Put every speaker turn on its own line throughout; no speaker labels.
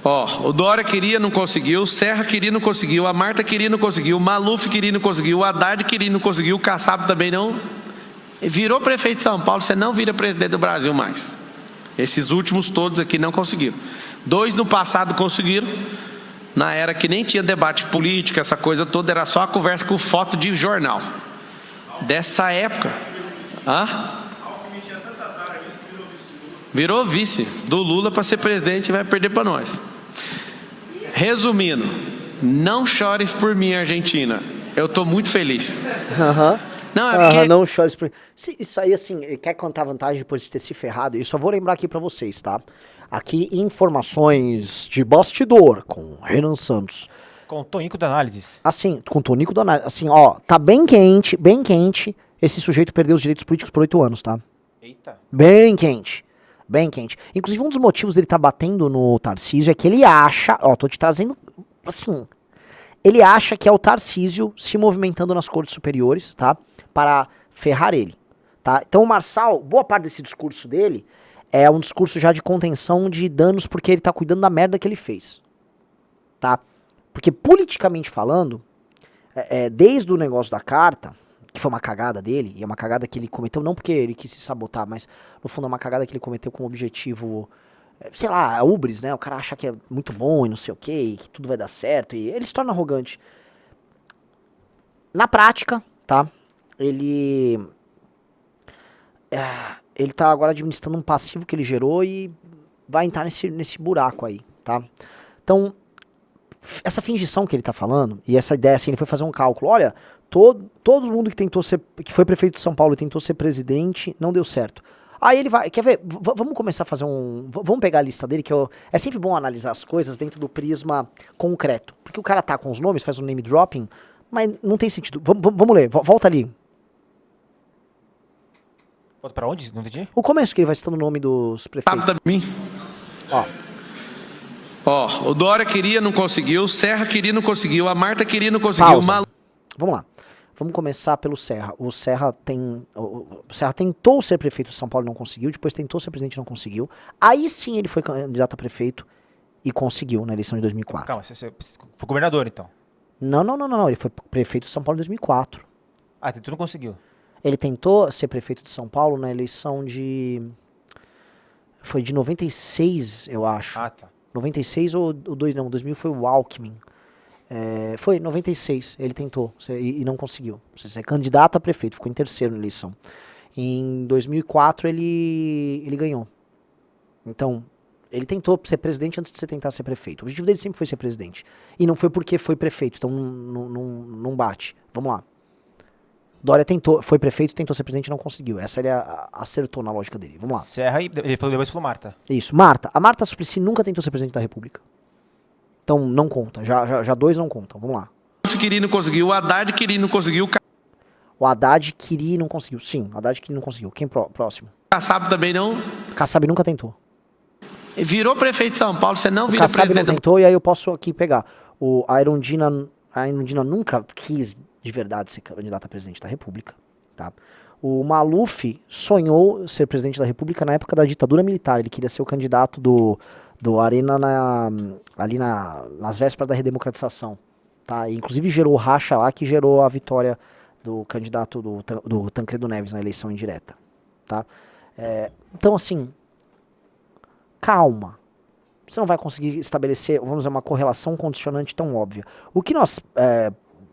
Ó, o Dória queria, não conseguiu, o Serra queria, não conseguiu, a Marta queria, não conseguiu, o Maluf queria, não conseguiu, o Haddad queria, não conseguiu, o Kassab também não. Virou prefeito de São Paulo, você não vira presidente do Brasil mais. Esses últimos todos aqui não conseguiram. 2 no passado conseguiram, na era que nem tinha debate político, essa coisa toda, era só a conversa com foto de jornal. Dessa época. Hã? Virou vice do Lula para ser presidente e vai perder para nós. Resumindo, não chores por mim, Argentina. Eu tô muito feliz. Não, é porque...
não chores por mim. Isso aí, assim, ele quer contar vantagem depois de ter se ferrado. Eu só vou lembrar aqui pra vocês, tá? Aqui, informações de bastidor com Renan Santos.
Com o Tonico da Análises.
Assim, com o Tonico da Análises. Assim, ó, tá bem quente, bem quente. Esse sujeito perdeu os direitos políticos por 8 anos, tá?
Eita.
Bem quente. Bem quente. Inclusive, um dos motivos dele tá batendo no Tarcísio é que ele acha... Ó, tô te trazendo... Assim... Ele acha que é o Tarcísio se movimentando nas cortes superiores, tá? Para ferrar ele, tá? Então o Marçal, boa parte desse discurso dele é um discurso já de contenção de danos porque ele tá cuidando da merda que ele fez, tá? Porque politicamente falando, desde o negócio da carta, que foi uma cagada dele, e é uma cagada que ele cometeu, não porque ele quis se sabotar, mas no fundo é uma cagada que ele cometeu com o objetivo... sei lá, a ubris, né? O cara acha que é muito bom e não sei o que tudo vai dar certo, e ele se torna arrogante. Na prática, tá? Ele tá agora administrando um passivo que ele gerou e vai entrar nesse buraco aí, tá? Então, essa fingição que ele tá falando, e essa ideia, assim, ele foi fazer um cálculo, olha, todo mundo que foi prefeito de São Paulo e tentou ser presidente, não deu certo. Aí ele vai, quer ver, vamos começar a fazer vamos pegar a lista dele, é sempre bom analisar as coisas dentro do prisma concreto, porque o cara tá com os nomes, faz um name dropping, mas não tem sentido. Vamos ler, volta ali.
Volta pra onde? Não entendi?
O começo que ele vai citando o nome dos prefeitos.
Tá mim. Ó, o Dória queria, não conseguiu, o Serra queria, não conseguiu, a Marta queria, não conseguiu, o Maluf...
Vamos lá. Vamos começar pelo Serra. O Serra tentou ser prefeito de São Paulo e não conseguiu. Depois tentou ser presidente e não conseguiu. Aí sim ele foi candidato a prefeito e conseguiu na eleição de 2004.
Calma, você foi governador então?
Não. Ele foi prefeito de São Paulo em 2004.
Ah, tu não conseguiu?
Ele tentou ser prefeito de São Paulo na eleição foi de 96, eu acho.
Ah, tá.
96 ou 2000 foi o Alckmin. Foi 96, ele tentou e não conseguiu. Você é candidato a prefeito, ficou em terceiro na eleição. Em 2004 ele ganhou. Então, ele tentou ser presidente antes de você tentar ser prefeito. O objetivo dele sempre foi ser presidente. E não foi porque foi prefeito, então não bate. Vamos lá. Dória foi prefeito, tentou ser presidente e não conseguiu. Essa ele acertou na lógica dele. Vamos lá.
Serra e depois falou Marta.
Isso, Marta. A Marta Suplicy nunca tentou ser presidente da República. Então não conta, já 2 não contam, vamos lá.
O queria não conseguiu, o Haddad queria não conseguiu,
o Haddad queria e não conseguiu. Sim, o Haddad queria e não conseguiu. Quem próximo?
Kassab também não.
Kassab nunca tentou.
Virou prefeito de São Paulo, você não vira
Kassab
presidente.
não tentou, e aí eu posso aqui pegar. A Erundina nunca quis de verdade ser candidata a presidente da República, tá? O Maluf sonhou ser presidente da República na época da ditadura militar. Ele queria ser o candidato do Arena ali nas vésperas da redemocratização, tá? E, inclusive gerou racha lá que gerou a vitória do candidato do Tancredo Neves na eleição indireta, tá? Então, assim, calma. Você não vai conseguir estabelecer, vamos dizer, uma correlação condicionante tão óbvia. O que nós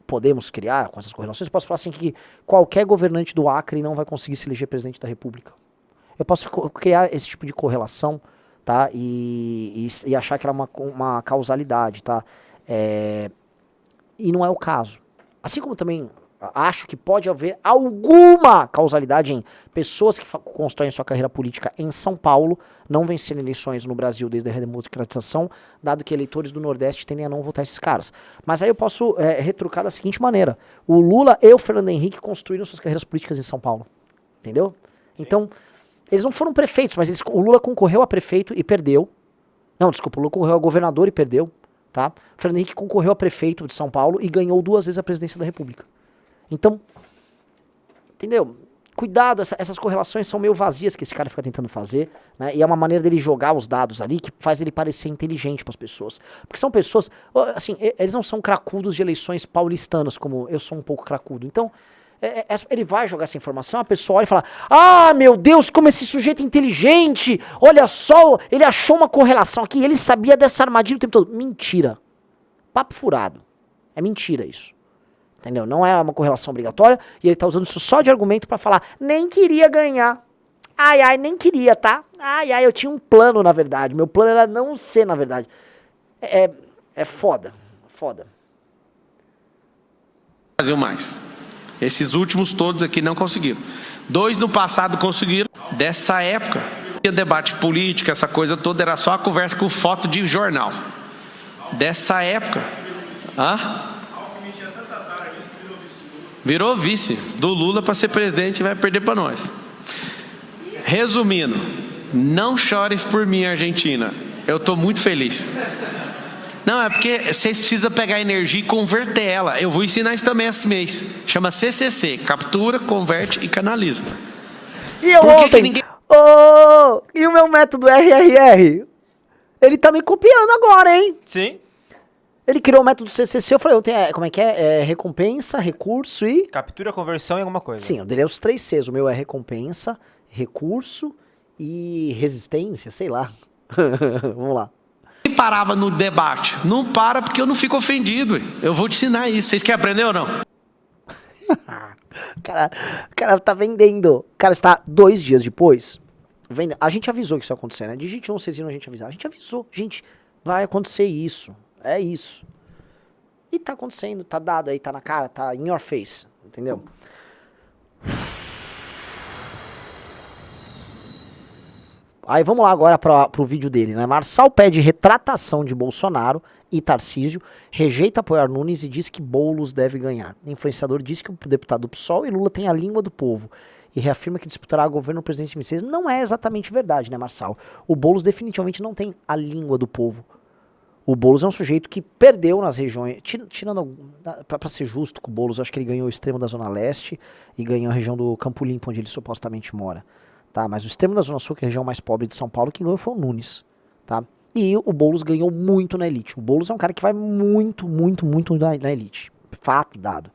podemos criar com essas correlações, eu posso falar assim que qualquer governante do Acre não vai conseguir se eleger presidente da República. Eu posso criar esse tipo de correlação, tá? E achar que ela é uma causalidade, tá? E não é o caso. Assim como também acho que pode haver alguma causalidade em pessoas que constroem sua carreira política em São Paulo não vencerem eleições no Brasil desde a redemocratização, dado que eleitores do Nordeste tendem a não votar esses caras. Mas aí eu posso retrucar da seguinte maneira. O Lula e o Fernando Henrique construíram suas carreiras políticas em São Paulo. Entendeu? Sim. Então, eles não foram prefeitos, mas o Lula concorreu a prefeito e perdeu. Não, desculpa, o Lula concorreu a governador e perdeu. Tá? O Fernando Henrique concorreu a prefeito de São Paulo e ganhou 2 vezes a presidência da República. Então, entendeu? cuidado, essas correlações são meio vazias que esse cara fica tentando fazer, né? E é uma maneira dele jogar os dados ali que faz ele parecer inteligente para as pessoas. Porque são pessoas, assim, eles não são cracudos de eleições paulistanas, como eu sou um pouco cracudo. Então, ele vai jogar essa informação, a pessoa olha e fala: ah, meu Deus, como esse sujeito é inteligente, olha só, ele achou uma correlação aqui, ele sabia dessa armadilha o tempo todo. Mentira. Papo furado. É mentira isso. Entendeu? Não é uma correlação obrigatória e ele tá usando isso só de argumento pra falar: nem queria ganhar. Ai, ai, nem queria, tá? Ai, ai, eu tinha um plano, na verdade. Meu plano era não ser, na verdade. É foda. Foda.
Brasil mais. Esses últimos todos aqui não conseguiram. 2 no passado conseguiram. Dessa época, debate político, essa coisa toda, era só a conversa com foto de jornal. Dessa época. Virou vice do Lula para ser presidente e vai perder para nós. Resumindo, não chores por mim, Argentina. Eu tô muito feliz. Não, é porque vocês precisam pegar energia e converter ela. Eu vou ensinar isso também esse mês. Chama CCC, captura, converte e canaliza.
E eu ontem... e o meu método RRR? Ele tá me copiando agora, hein?
Sim.
Ele criou o método CCC, eu falei, como é que é? Recompensa, recurso e...
Captura, conversão e alguma coisa.
Sim, eu dei os 3 Cs. O meu é recompensa, recurso e resistência, sei lá. Vamos lá.
E parava no debate. Não para porque eu não fico ofendido. Eu vou te ensinar isso. Vocês querem aprender ou não?
O cara tá vendendo. O cara está 2 dias depois. Vendendo. A gente avisou que isso ia acontecer, né? Digite 1, vocês viram a gente avisar. A gente avisou. Gente, vai acontecer isso. É isso. E tá acontecendo, tá dado aí, tá na cara, tá in your face, entendeu? Aí vamos lá agora pro vídeo dele, né? Marçal pede retratação de Bolsonaro e Tarcísio, rejeita apoiar Nunes e diz que Boulos deve ganhar. O influenciador diz que o deputado do PSOL e Lula tem a língua do povo e reafirma que disputará o governo presidente de 2026. Não é exatamente verdade, né, Marçal? O Boulos definitivamente não tem a língua do povo. O Boulos é um sujeito que perdeu nas regiões, tirando, pra ser justo com o Boulos, acho que ele ganhou o extremo da Zona Leste e ganhou a região do Campo Limpo, onde ele supostamente mora, tá? Mas o extremo da Zona Sul, que é a região mais pobre de São Paulo, quem ganhou foi o Nunes, tá? E o Boulos ganhou muito na elite. O Boulos é um cara que vai muito na elite. Fato dado.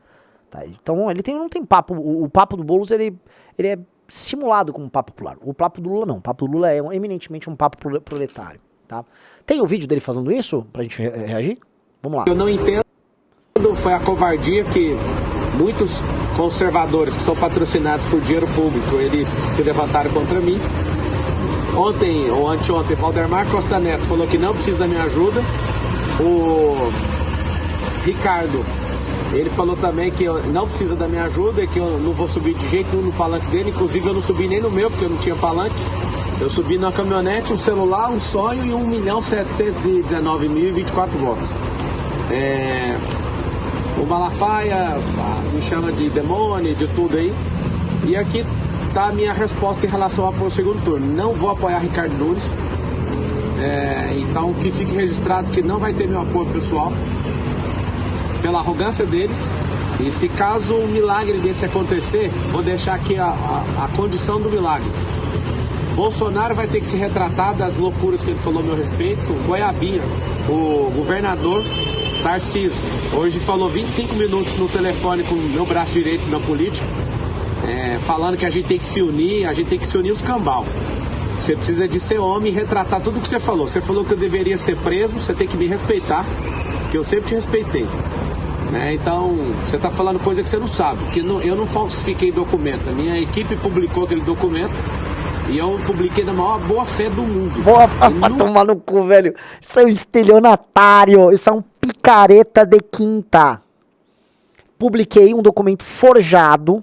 Tá? Então ele não tem papo, o papo do Boulos, ele é simulado como um papo popular. O papo do Lula não, o papo do Lula é eminentemente um papo proletário. Tá? Tem o vídeo dele falando isso pra gente reagir? Vamos lá.
Eu não entendo, foi a covardia que muitos conservadores que são patrocinados por dinheiro público, eles se levantaram contra mim. Ontem ou anteontem, Valdemar Costa Neto falou que não precisa da minha ajuda. O Ricardo, ele falou também que não precisa da minha ajuda e que eu não vou subir de jeito nenhum no palanque dele. Inclusive eu não subi nem no meu, porque eu não tinha palanque. Eu subi na caminhonete, um celular, um sonho e 1.719.024 votos. O Malafaia me chama de demônio, de tudo aí. E aqui está a minha resposta em relação ao segundo turno. Não vou apoiar Ricardo Nunes. Então que fique registrado que não vai ter meu apoio pessoal, pela arrogância deles. E se caso um milagre desse acontecer, vou deixar aqui a condição do milagre. Bolsonaro vai ter que se retratar das loucuras que ele falou a meu respeito. O Goiabinha, o governador Tarcísio, hoje falou 25 minutos no telefone com o meu braço direito na política, falando que a gente tem que se unir, os cambal. Você precisa de ser homem e retratar tudo que você falou. Você falou que eu deveria ser preso, você tem que me respeitar, que eu sempre te respeitei. Então, você está falando coisa que você não sabe, que eu não falsifiquei documento. A minha equipe publicou aquele documento. E eu publiquei na maior boa fé do mundo.
Vai tomar no cu, velho. Isso é um estelionatário. Isso é um picareta de quinta. Publiquei um documento forjado,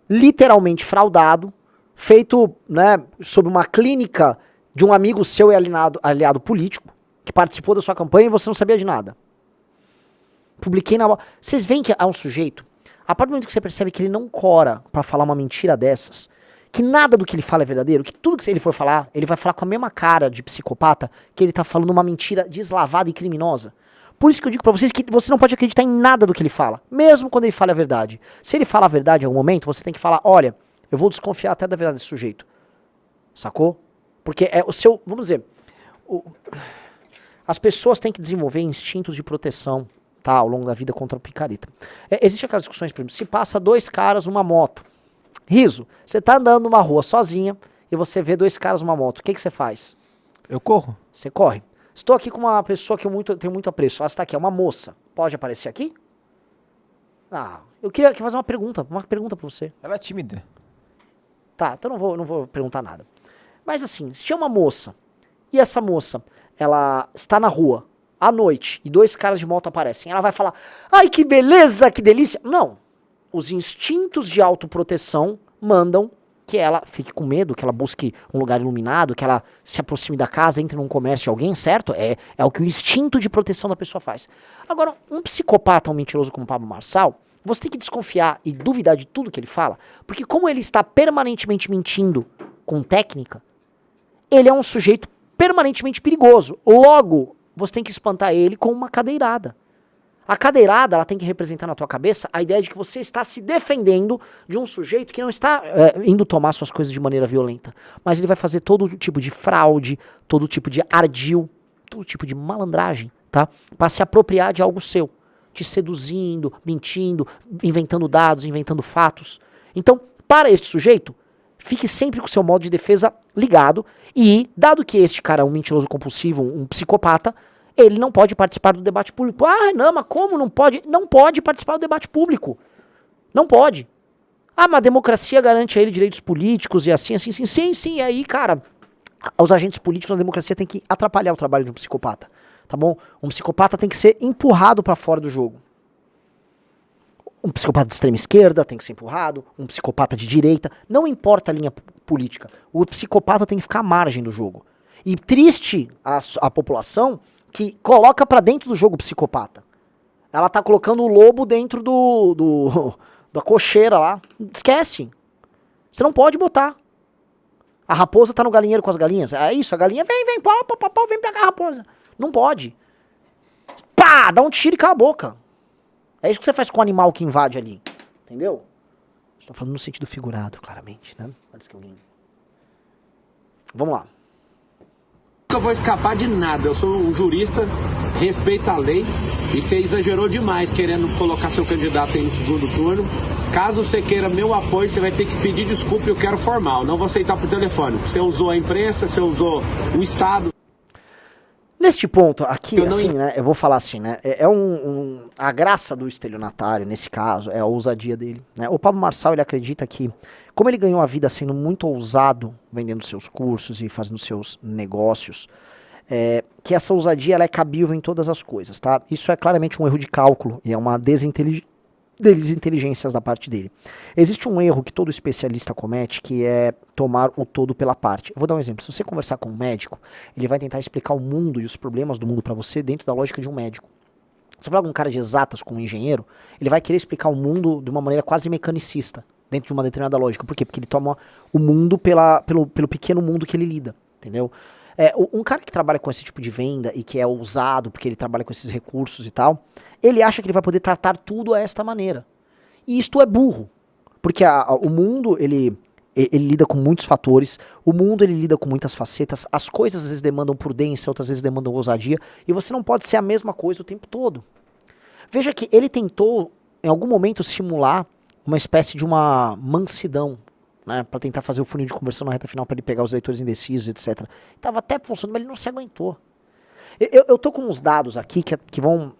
literalmente fraudado, feito, né, sob uma clínica de um amigo seu e aliado político, que participou da sua campanha e você não sabia de nada. Publiquei na... Vocês veem que é um sujeito, a partir do momento que você percebe que ele não cora pra falar uma mentira dessas, que nada do que ele fala é verdadeiro, que tudo que ele for falar, ele vai falar com a mesma cara de psicopata que ele tá falando uma mentira deslavada e criminosa. Por isso que eu digo pra vocês que você não pode acreditar em nada do que ele fala, mesmo quando ele fala a verdade. Se ele fala a verdade em algum momento, você tem que falar, olha, eu vou desconfiar até da verdade desse sujeito. Sacou? Porque é o seu, vamos dizer, as pessoas têm que desenvolver instintos de proteção, tá, ao longo da vida contra a picareta. Existem aquelas discussões, por exemplo, se passa 2 caras numa moto. Riso, você tá andando numa rua sozinha e você vê 2 caras numa moto, o que você faz?
Eu corro.
Você corre. Estou aqui com uma pessoa que eu tenho muito apreço. Ela está aqui, é uma moça. Pode aparecer aqui? Ah, eu queria fazer uma pergunta pra você.
Ela é tímida.
Tá, então não vou perguntar nada. Mas assim, se tinha uma moça, e essa moça, ela está na rua, à noite, e 2 caras de moto aparecem, ela vai falar, ai que beleza, que delícia. Não, os instintos de autoproteção mandam que ela fique com medo, que ela busque um lugar iluminado, que ela se aproxime da casa, entre num comércio de alguém, certo? É o que o instinto de proteção da pessoa faz. Agora, um psicopata, um mentiroso como o Pablo Marçal, você tem que desconfiar e duvidar de tudo que ele fala, porque como ele está permanentemente mentindo com técnica, ele é um sujeito permanentemente perigoso. Logo, você tem que espantar ele com uma cadeirada. A cadeirada, ela tem que representar na tua cabeça a ideia de que você está se defendendo de um sujeito que não está indo tomar suas coisas de maneira violenta. Mas ele vai fazer todo tipo de fraude, todo tipo de ardil, todo tipo de malandragem, tá? Para se apropriar de algo seu. Te seduzindo, mentindo, inventando dados, inventando fatos. Então, para este sujeito, fique sempre com o seu modo de defesa ligado e, dado que este cara é um mentiroso compulsivo, um psicopata, ele não pode participar do debate público. Ah, Renan, mas como não pode? Não pode participar do debate público. Não pode. Ah, mas a democracia garante a ele direitos políticos e assim. Sim. E aí, cara, os agentes políticos na democracia têm que atrapalhar o trabalho de um psicopata. Tá bom? Um psicopata tem que ser empurrado pra fora do jogo. Um psicopata de extrema esquerda tem que ser empurrado. Um psicopata de direita. Não importa a linha política. O psicopata tem que ficar à margem do jogo. E triste a população que coloca pra dentro do jogo o psicopata. Ela tá colocando o lobo dentro da cocheira lá. Esquece. Você não pode botar. A raposa tá no galinheiro com as galinhas. É isso, a galinha vem, pau, vem pra cá, raposa. Não pode. Pá, dá um tiro e cala a boca. É isso que você faz com o animal que invade ali. Entendeu? Estou falando no sentido figurado, claramente, né? Antes que alguém... Vamos lá.
Eu vou escapar de nada, eu sou um jurista, respeito a lei e você exagerou demais querendo colocar seu candidato aí no segundo turno. Caso você queira meu apoio, você vai ter que pedir desculpa, eu quero formal, não vou aceitar por telefone. Você usou a imprensa, você usou o Estado.
Neste ponto aqui, assim, né, eu vou falar assim, né, a graça do estelionatário, nesse caso, é a ousadia dele, né. O Pablo Marçal, ele acredita que, como ele ganhou a vida sendo muito ousado, vendendo seus cursos e fazendo seus negócios, que essa ousadia, ela é cabível em todas as coisas, tá? Isso é claramente um erro de cálculo e é uma desinteligências da parte dele. Existe um erro que todo especialista comete, que é tomar o todo pela parte. Eu vou dar um exemplo. Se você conversar com um médico, ele vai tentar explicar o mundo e os problemas do mundo pra você dentro da lógica de um médico. Você falar com um cara de exatas, com um engenheiro, ele vai querer explicar o mundo de uma maneira quase mecanicista, dentro de uma determinada lógica. Por quê? Porque ele toma o mundo pelo pequeno mundo que ele lida, entendeu? Um cara que trabalha com esse tipo de venda e que é ousado, porque ele trabalha com esses recursos e tal, ele acha que ele vai poder tratar tudo desta maneira. E isto é burro. Porque o mundo, ele lida com muitos fatores, o mundo ele lida com muitas facetas, as coisas às vezes demandam prudência, outras vezes demandam ousadia, e você não pode ser a mesma coisa o tempo todo. Veja que ele tentou, em algum momento, simular uma espécie de uma mansidão, né, para tentar fazer o funil de conversão na reta final para ele pegar os leitores indecisos, etc. Tava até funcionando, mas ele não se aguentou. Eu tô com uns dados aqui que vão,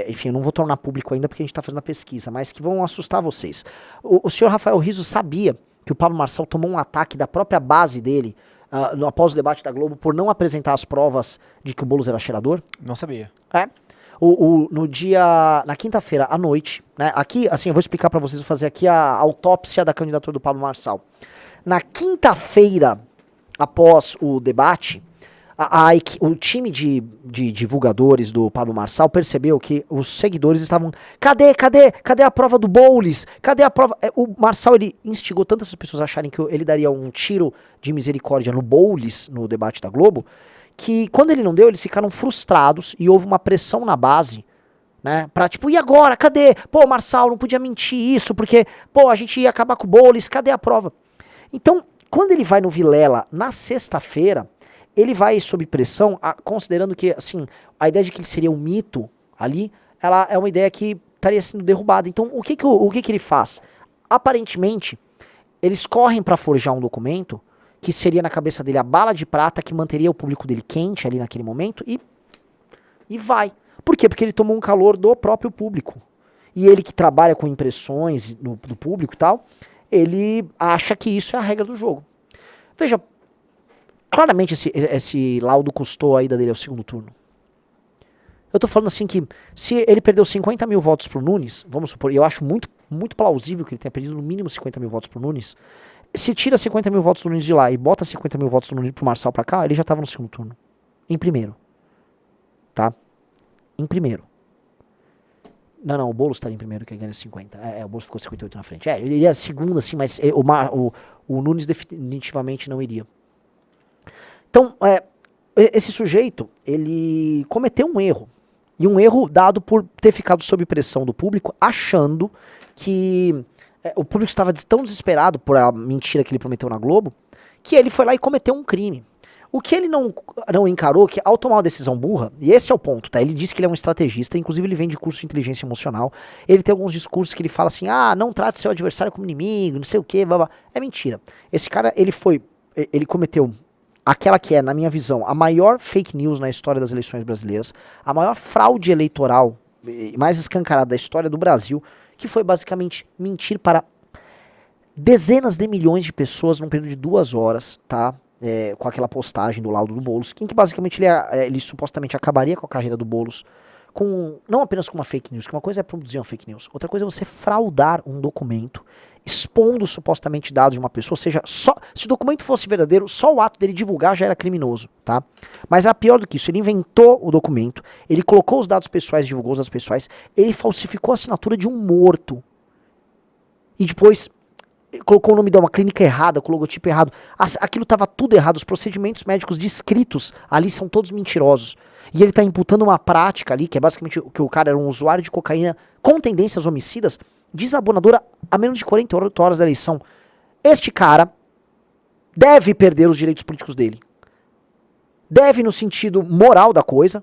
enfim, eu não vou tornar público ainda porque a gente tá fazendo a pesquisa, mas que vão assustar vocês. O senhor Rafael Rizzo sabia que o Pablo Marçal tomou um ataque da própria base dele após o debate da Globo por não apresentar as provas de que o Boulos era cheirador?
Não sabia.
Na quinta-feira à noite, né, aqui, assim, eu vou explicar pra vocês, vou fazer aqui a autópsia da candidatura do Pablo Marçal. Na quinta-feira, após o debate, o time de divulgadores do Pablo Marçal percebeu que os seguidores estavam, cadê a prova do Boulos? Cadê a prova? O Marçal, ele instigou tantas pessoas a acharem que ele daria um tiro de misericórdia no Boulos, no debate da Globo, que quando ele não deu, eles ficaram frustrados e houve uma pressão na base, né, pra tipo, e agora, cadê? Pô, Marçal, não podia mentir isso, porque, pô, a gente ia acabar com o Boulos, cadê a prova? Então, quando ele vai no Vilela na sexta-feira, ele vai sob pressão, considerando que, assim, a ideia de que ele seria um mito ali, ela é uma ideia que estaria sendo derrubada. Então, o que ele faz? Aparentemente, eles correm para forjar um documento que seria na cabeça dele a bala de prata que manteria o público dele quente ali naquele momento e vai. Por quê? Porque ele tomou um calor do próprio público. E ele que trabalha com impressões do público e tal, ele acha que isso é a regra do jogo. Veja, claramente esse laudo custou a ida dele ao segundo turno. Eu tô falando assim que se ele perdeu 50 mil votos pro Nunes, vamos supor, e eu acho muito, muito plausível que ele tenha perdido no mínimo 50 mil votos pro Nunes, se tira 50 mil votos do Nunes de lá e bota 50 mil votos do Nunes pro Marçal pra cá, ele já tava no segundo turno. Em primeiro. Tá? Em primeiro. Não, o Boulos estaria em primeiro, que ele ganha 50. O Boulos ficou 58 na frente. Ele iria segundo, assim, mas o Nunes definitivamente não iria. Então, esse sujeito, ele cometeu um erro. E um erro dado por ter ficado sob pressão do público, achando que o público estava tão desesperado por a mentira que ele prometeu na Globo, que ele foi lá e cometeu um crime. O que ele não encarou, que ao tomar uma decisão burra, e esse é o ponto, tá? Ele disse que ele é um estrategista, inclusive ele vem de curso de inteligência emocional, ele tem alguns discursos que ele fala assim, não trate seu adversário como inimigo, não sei o que, blá, blá. É mentira. Esse cara, ele cometeu aquela que é, na minha visão, a maior fake news na história das eleições brasileiras, a maior fraude eleitoral mais escancarada da história do Brasil, que foi basicamente mentir para dezenas de milhões de pessoas num período de 2 horas, tá? Com aquela postagem do laudo do Boulos, em que basicamente ele supostamente acabaria com a carreira do Boulos, não apenas com uma fake news, que uma coisa é produzir uma fake news, outra coisa é você fraudar um documento, expondo supostamente dados de uma pessoa, ou seja, se o documento fosse verdadeiro, só o ato dele divulgar já era criminoso, tá? Mas era pior do que isso, ele inventou o documento, ele colocou os dados pessoais, divulgou os dados pessoais, ele falsificou a assinatura de um morto, e depois colocou o nome de uma clínica errada, com o logotipo errado. Aquilo estava tudo errado. Os procedimentos médicos descritos ali são todos mentirosos. E ele está imputando uma prática ali, que é basicamente que o cara era um usuário de cocaína com tendências homicidas, desabonadora a menos de 48 horas da eleição. Este cara deve perder os direitos políticos dele. Deve no sentido moral da coisa.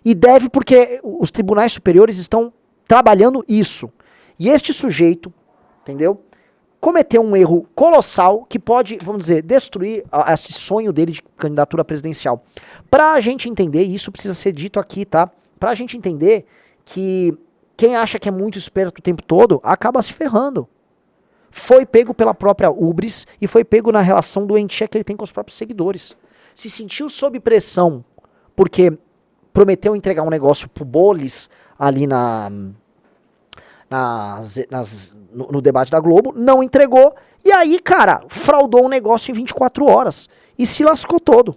E deve porque os tribunais superiores estão trabalhando isso. E este sujeito, entendeu? Cometeu um erro colossal que pode, vamos dizer, destruir esse sonho dele de candidatura presidencial. Pra gente entender, e isso precisa ser dito aqui, tá? Pra gente entender que quem acha que é muito esperto o tempo todo, acaba se ferrando. Foi pego pela própria ubris e foi pego na relação doentia que ele tem com os próprios seguidores. Se sentiu sob pressão porque prometeu entregar um negócio pro Boulos ali no debate da Globo, não entregou, e aí, cara, fraudou um negócio em 24 horas, e se lascou todo.